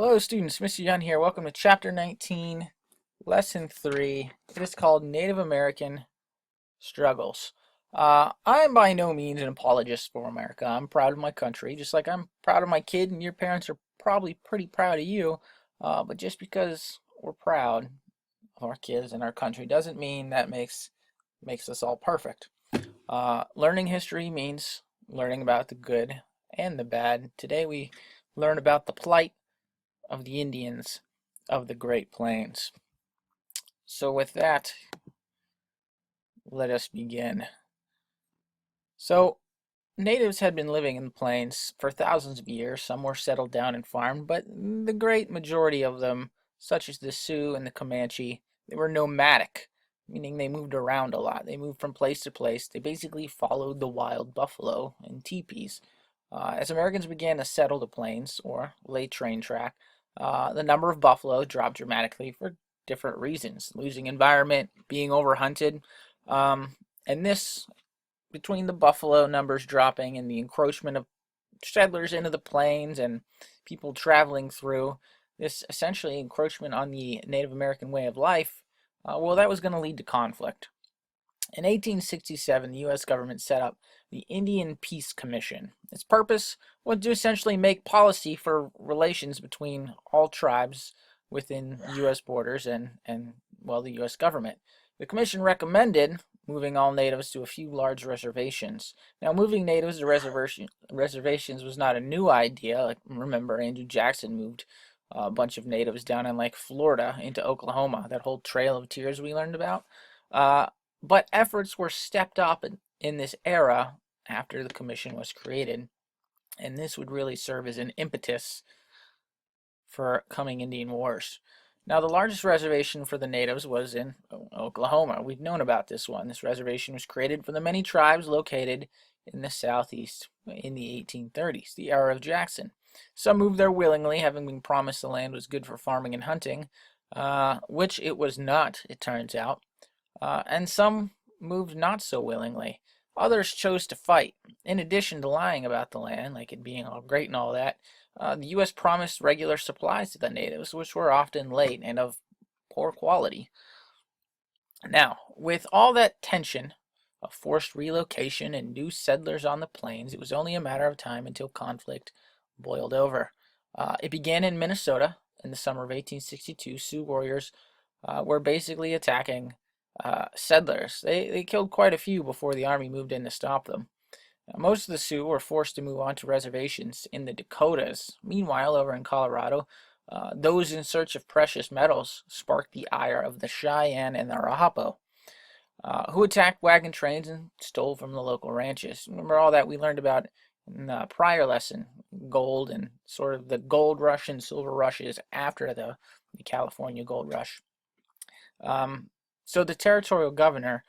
Hello students, Mr. Young here. Welcome to Chapter 19, Lesson 3. It is called Native American Struggles. I am by no means an apologist for America. I'm proud of my country, just like I'm proud of my kid, and your parents are probably pretty proud of you. But just because we're proud of our kids and our country doesn't mean that makes us all perfect. Learning history means learning about the good and the bad. Today we learn about the plight of the Indians of the Great Plains. So with that, let us begin. So natives had been living in the plains for thousands of years. Some were settled down and farmed, but the great majority of them, such as the Sioux and the Comanche, they were nomadic, meaning they moved around a lot. They moved from place to place. They basically followed the wild buffalo and teepees. As Americans began to settle the plains, or lay train track, the number of buffalo dropped dramatically for different reasons. Losing environment, being overhunted, and this, between the buffalo numbers dropping and the encroachment of settlers into the plains and people traveling through, this essentially encroachment on the Native American way of life, well, that was going to lead to conflict. In 1867, the U.S. government set up the Indian Peace Commission. Its purpose was to essentially make policy for relations between all tribes within U.S. borders and well, the U.S. government. The commission recommended moving all natives to a few large reservations. Now, moving natives to reservations was not a new idea. Like, remember, Andrew Jackson moved a bunch of natives down in like Florida into Oklahoma, that whole Trail of Tears we learned about. But efforts were stepped up in this era after the commission was created, and this would really serve as an impetus for coming Indian wars. Now, the largest reservation for the natives was in Oklahoma. We've known about this one. This reservation was created for the many tribes located in the southeast in the 1830s, the era of Jackson. Some moved there willingly, having been promised the land was good for farming and hunting, which it was not, it turns out. And some moved not so willingly. Others chose to fight. In addition to lying about the land, like it being all great and all that, the U.S. promised regular supplies to the natives, which were often late and of poor quality. Now, with all that tension of forced relocation and new settlers on the plains, it was only a matter of time until conflict boiled over. It began in Minnesota in the summer of 1862. Sioux warriors were basically attacking settlers. They killed quite a few before the army moved in to stop them. Most of the Sioux were forced to move on to reservations in the Dakotas. Meanwhile, over in Colorado, those in search of precious metals sparked the ire of the Cheyenne and the Arapaho, who attacked wagon trains and stole from the local ranches. Remember all that we learned about in the prior lesson, gold and sort of the gold rush and silver rushes after the California gold rush. So the territorial governor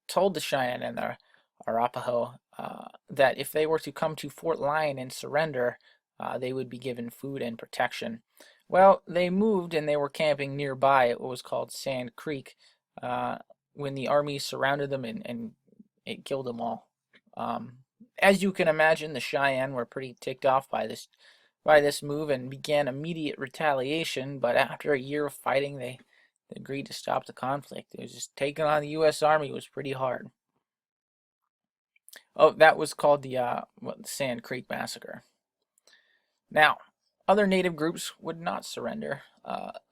told the Cheyenne and the Arapaho that if they were to come to Fort Lyon and surrender, they would be given food and protection. Well, they moved and they were camping nearby at what was called Sand Creek when the army surrounded them and it killed them all. As you can imagine, the Cheyenne were pretty ticked off by this move and began immediate retaliation, but after a year of fighting, they agreed to stop the conflict. It was just taking on the U.S. Army was pretty hard. Oh, that was called the Sand Creek Massacre. Now, other native groups would not surrender.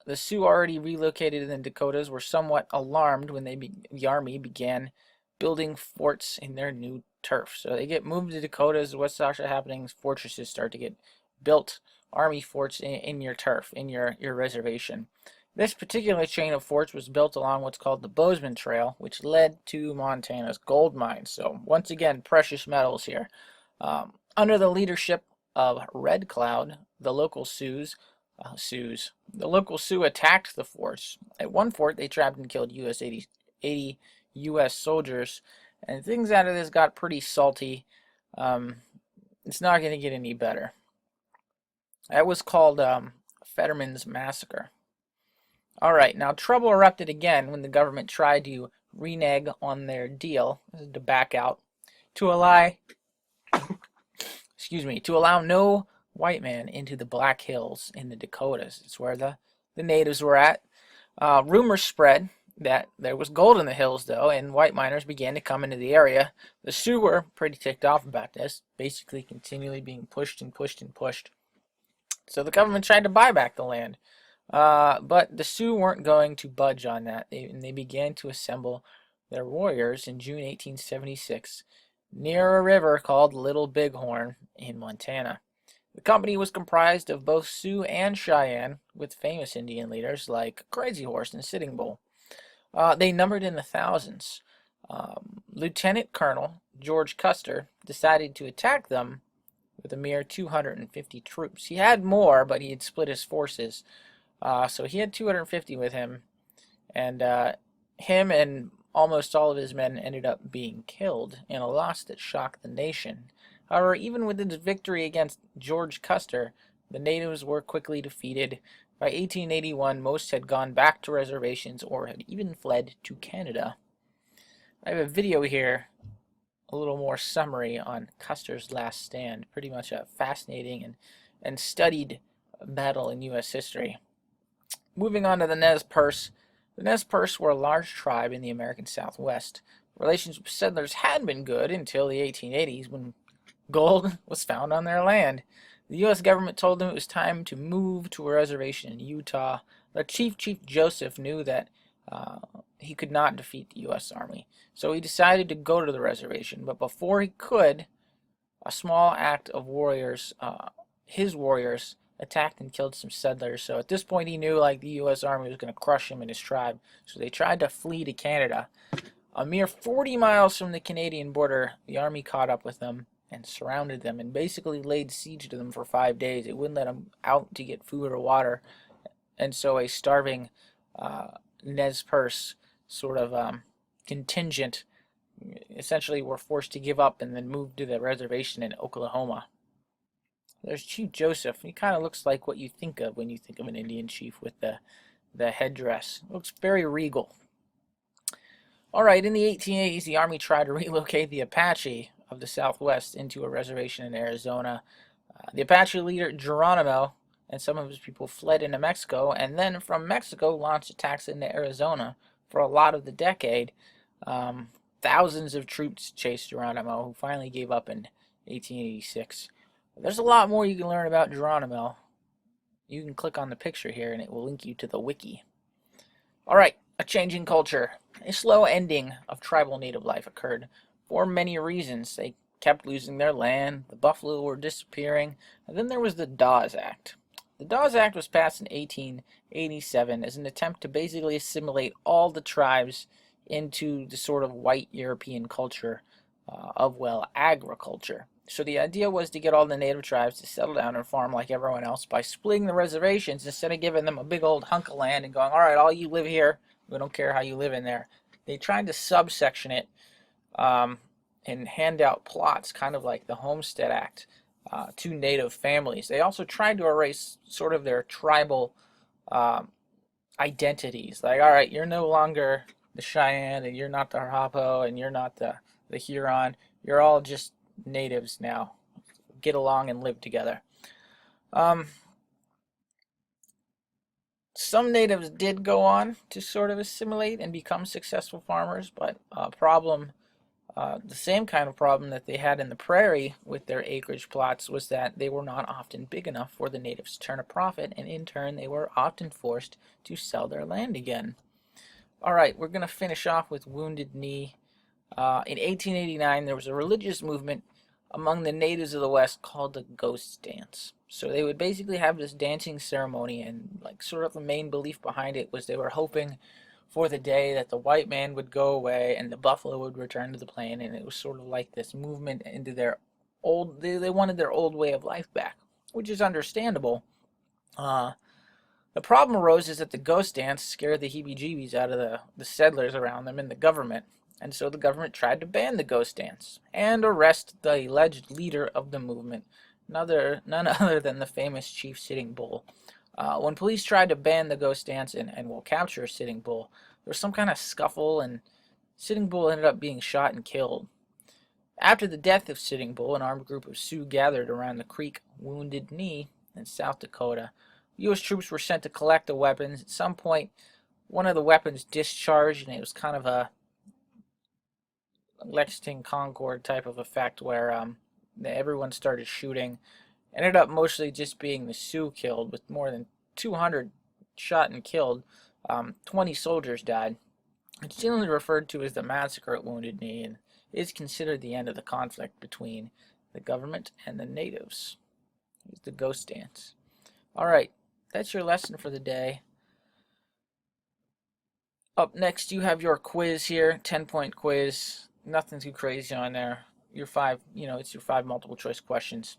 The Sioux, already relocated in the Dakotas, were somewhat alarmed when the army began building forts in their new turf. So they get moved to Dakotas. What's starts happening is fortresses start to get built, army forts in your turf, in your reservation. This particular chain of forts was built along what's called the Bozeman Trail, which led to Montana's gold mines. So once again, precious metals here. Under the leadership of Red Cloud, the local Sioux attacked the forts. At one fort, they trapped and killed 80 U.S. soldiers, and things out of this got pretty salty. It's not going to get any better. That was called Fetterman's Massacre. All right, now trouble erupted again when the government tried to renege on their deal, to back out, to allow no white man into the Black Hills in the Dakotas. It's where the natives were at. Rumors spread that there was gold in the hills, though, and white miners began to come into the area. The Sioux were pretty ticked off about this, basically continually being pushed and pushed and pushed. So the government tried to buy back the land. But the Sioux weren't going to budge on that, and they began to assemble their warriors in June 1876 near a river called Little Bighorn in Montana. The company was comprised of both Sioux and Cheyenne, with famous Indian leaders like Crazy Horse and Sitting Bull. They numbered in the thousands. Lieutenant Colonel George Custer decided to attack them with a mere 250 troops. He had more, but he had split his forces. So he had 250 with him, and him and almost all of his men ended up being killed in a loss that shocked the nation. However, even with his victory against George Custer, the natives were quickly defeated. By 1881, most had gone back to reservations or had even fled to Canada. I have a video here, a little more summary on Custer's last stand. Pretty much a fascinating and studied battle in U.S. history. Moving on to the Nez Perce. The Nez Perce were a large tribe in the American Southwest. Relations with settlers had been good until the 1880s, when gold was found on their land. The U.S. government told them it was time to move to a reservation in Utah. Their Chief Joseph knew that he could not defeat the U.S. Army, so he decided to go to the reservation. But before he could, a small act of warriors, his warriors, attacked and killed some settlers. So at this point he knew like the U.S. Army was going to crush him and his tribe. So they tried to flee to Canada. A mere 40 miles from the Canadian border, the Army caught up with them and surrounded them and basically laid siege to them for 5 days. It wouldn't let them out to get food or water. And so a starving Nez Perce sort of contingent essentially were forced to give up and then move to the reservation in Oklahoma. There's Chief Joseph. He kind of looks like what you think of when you think of an Indian chief with the headdress. Looks very regal. Alright, in the 1880s, the Army tried to relocate the Apache of the Southwest into a reservation in Arizona. The Apache leader Geronimo and some of his people fled into Mexico, and then from Mexico launched attacks into Arizona. For a lot of the decade, thousands of troops chased Geronimo, who finally gave up in 1886. There's a lot more you can learn about Geronimo. You can click on the picture here and it will link you to the wiki. Alright, a changing culture. A slow ending of tribal native life occurred for many reasons. They kept losing their land, the buffalo were disappearing, and then there was the Dawes Act. The Dawes Act was passed in 1887 as an attempt to basically assimilate all the tribes into the sort of white European culture of, well, agriculture. So the idea was to get all the native tribes to settle down and farm like everyone else by splitting the reservations instead of giving them a big old hunk of land and going, all right, all you live here, we don't care how you live in there. They tried to subsection it and hand out plots, kind of like the Homestead Act, to native families. They also tried to erase sort of their tribal identities. Like, all right, you're no longer the Cheyenne, and you're not the Arapaho, and you're not the Huron. You're all just natives now. Get along and live together. Some natives did go on to sort of assimilate and become successful farmers, but the same kind of problem that they had in the prairie with their acreage plots was that they were not often big enough for the natives to turn a profit, and in turn they were often forced to sell their land again. Alright, we're going to finish off with Wounded Knee. In 1889, there was a religious movement among the natives of the West called the Ghost Dance. So they would basically have this dancing ceremony, and like sort of the main belief behind it was they were hoping for the day that the white man would go away and the buffalo would return to the plain, and it was sort of like this movement into their old, they wanted their old way of life back, which is understandable. The problem arose is that the ghost dance scared the heebie-jeebies out of the settlers around them and the government, and so the government tried to ban the ghost dance and arrest the alleged leader of the movement, none other than the famous Chief Sitting Bull. When police tried to ban the ghost dance and will capture Sitting Bull, there was some kind of scuffle, and Sitting Bull ended up being shot and killed. After the death of Sitting Bull, an armed group of Sioux gathered around the creek Wounded Knee in South Dakota. U.S. troops were sent to collect the weapons. At some point, one of the weapons discharged, and it was kind of a Lexington Concord type of effect where everyone started shooting. Ended up mostly just being the Sioux killed, with more than 200 shot and killed. 20 soldiers died. It's generally referred to as the massacre at Wounded Knee, and is considered the end of the conflict between the government and the natives. It's the ghost dance. All right, that's your lesson for the day. Up next, you have your quiz here, 10-point quiz. Nothing too crazy on there. Your five, it's your 5 multiple choice questions.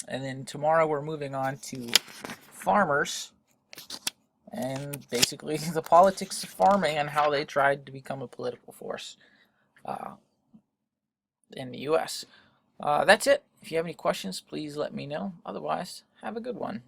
And then tomorrow we're moving on to farmers and basically the politics of farming and how they tried to become a political force in the U.S. That's it. If you have any questions, please let me know. Otherwise, have a good one.